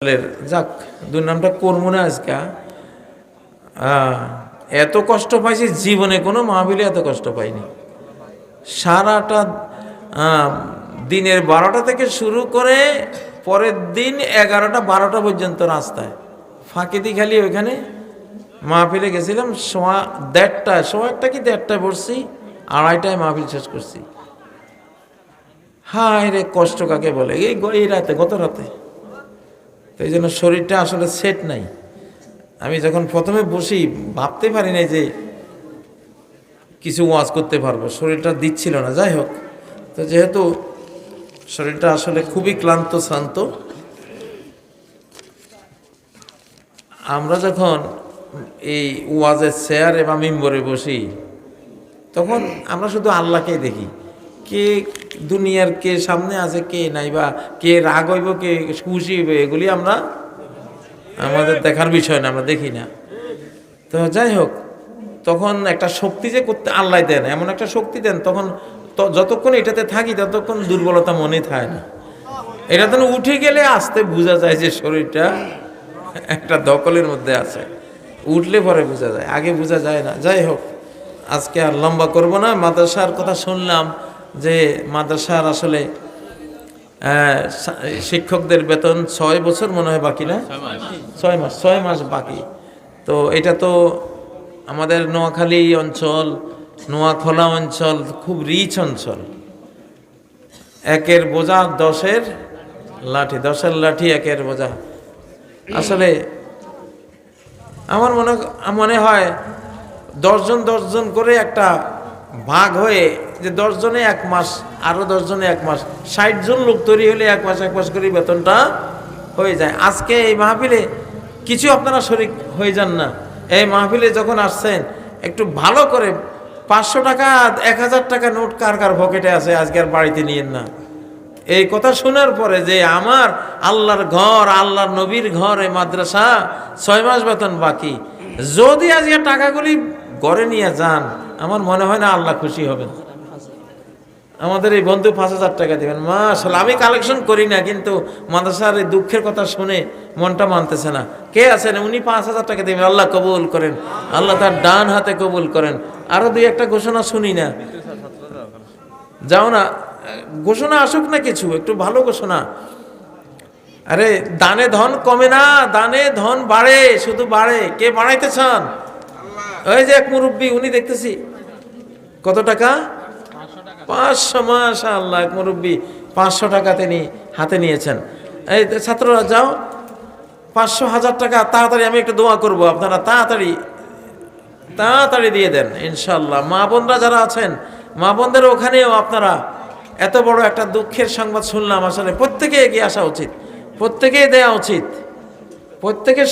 যাক, দুই নামটা করবো না আজকে। এত কষ্ট পাইছি জীবনে, কোনো মাহফিলে এত কষ্ট পাইনি। সারাটা দিনের 12টা থেকে শুরু করে পরের দিন 11টা 12টা পর্যন্ত রাস্তায় ফাঁকি দি খালি ওইখানে মাহফিলে গেছিলাম। সোয়া 1:30টায় পড়ছি, 2:30টায় মাহফিল শেষ করছি। হায় রে, কষ্ট কাকে বলে! এই রাতে, গত রাতে। তো এই জন্য শরীরটা আসলে সেট নাই। আমি যখন প্রথমে বসি ভাবতে পারি নাই যে কিছু ওয়াজ করতে পারবো, শরীরটা দিচ্ছিল না। যাই হোক, তো যেহেতু শরীরটা আসলে খুবই ক্লান্ত শ্রান্ত, আমরা যখন এই ওয়াজের চেয়ারে বা মিম্বরে বসি তখন আমরা শুধু আল্লাহকেই দেখি। কে দুনিয়ার কে সামনে আছে, কে নাই, বা কে রাগ হইব, কে খুশি হইব, এগুলি আমাদের দেখার বিষয় না, আমরা দেখি না। তো যাই হোক, তখন একটা শক্তি যে করতে আল্লাহ দেন, এমন একটা শক্তি দেন, তখন যতক্ষণ এটাতে থাকি ততক্ষণ দুর্বলতা মনে থাকে না। এটা তো উঠে গেলে আস্তে বোঝা যায় যে শরীরটা একটা দখলের মধ্যে আছে। উঠলে পরে বোঝা যায়, আগে বোঝা যায় না। যাই হোক, আজকে আর লম্বা করব না। মাদ্রাসার কথা শুনলাম যে মাদ্রাসার আসলে শিক্ষকদের বেতন 6 বছর মনে হয় বাকি, না 6 মাস বাকি। তো এটা তো আমাদের নোয়াখালী অঞ্চল, নোয়াখোলা অঞ্চল খুব রিচ অঞ্চল। একের বোঝা 10-এর লাঠি, 10-এর লাঠি একের বোঝা। আসলে আমার মনে হয় 10 জন করে একটা ভাগ হয়ে, যে 10 জনে 1 মাস, আরো 10 জনে 1 মাস, 60 জন লোক তৈরি হলে 1 মাস করে বেতনটা হয়ে যায়। আজকে এই মাহফিলে কিছু আপনারা শরীক হয়ে যান না। এই মাহফিলে যখন আসছেন একটু ভালো করে 500 টাকা 1000 টাকা নোট কার কার পকেটে আছে আজকে আর বাড়িতে নিয়েন না। এই কথা শোনার পরে যে আমার আল্লাহর ঘর, আল্লাহর নবীর ঘর, এই মাদ্রাসা 6 মাস বেতন বাকি, যদি আজকে টাকাগুলি ঘরে নিয়ে যান, আমার মনে হয় না আল্লাহ খুশি হবেন। আমাদের এই বন্ধু 5000 টাকা দেবেন, মাশাআল্লাহ। আমি কালেকশন করি না, কিন্তু মাদ্রাসার এই দুঃখের কথা শুনে মনটা মানতেছে না। কে আছেন উনি 5000 টাকা দেবেন? আল্লাহ কবুল করেন, আল্লাহ তার ডান হাতে কবুল করেন। আরো 2-1টা ঘোষণা শুনি না, যাও না, ঘোষণা আসুক না, কিছু একটু ভালো ঘোষণা। আরে দানে ধন কমে না, দানে ধন বাড়ে, শুধু বাড়ে। কে বাড়াইতে চান? ওই যে এক মুরব্বী, উনি দেখতেছি কত টাকা, 500। মাশাআল্লাহ, এক মুরব্বী 500 টাকা তিনি হাতে নিয়েছেন। এই ছাত্ররা যাও, 500-1000 টাকা তাড়াতাড়ি, আমি একটু দোয়া করব, আপনারা তাড়াতাড়ি দিয়ে দেন ইনশাআল্লাহ। মা বোনরা যারা আছেন, মা বোনদের ওখানেও আপনারা, এত বড় একটা দুঃখের সংবাদ শুনলাম, আসলে প্রত্যেকে এগিয়ে আসা উচিত, প্রত্যেকেই দেয়া উচিত, প্রত্যেকের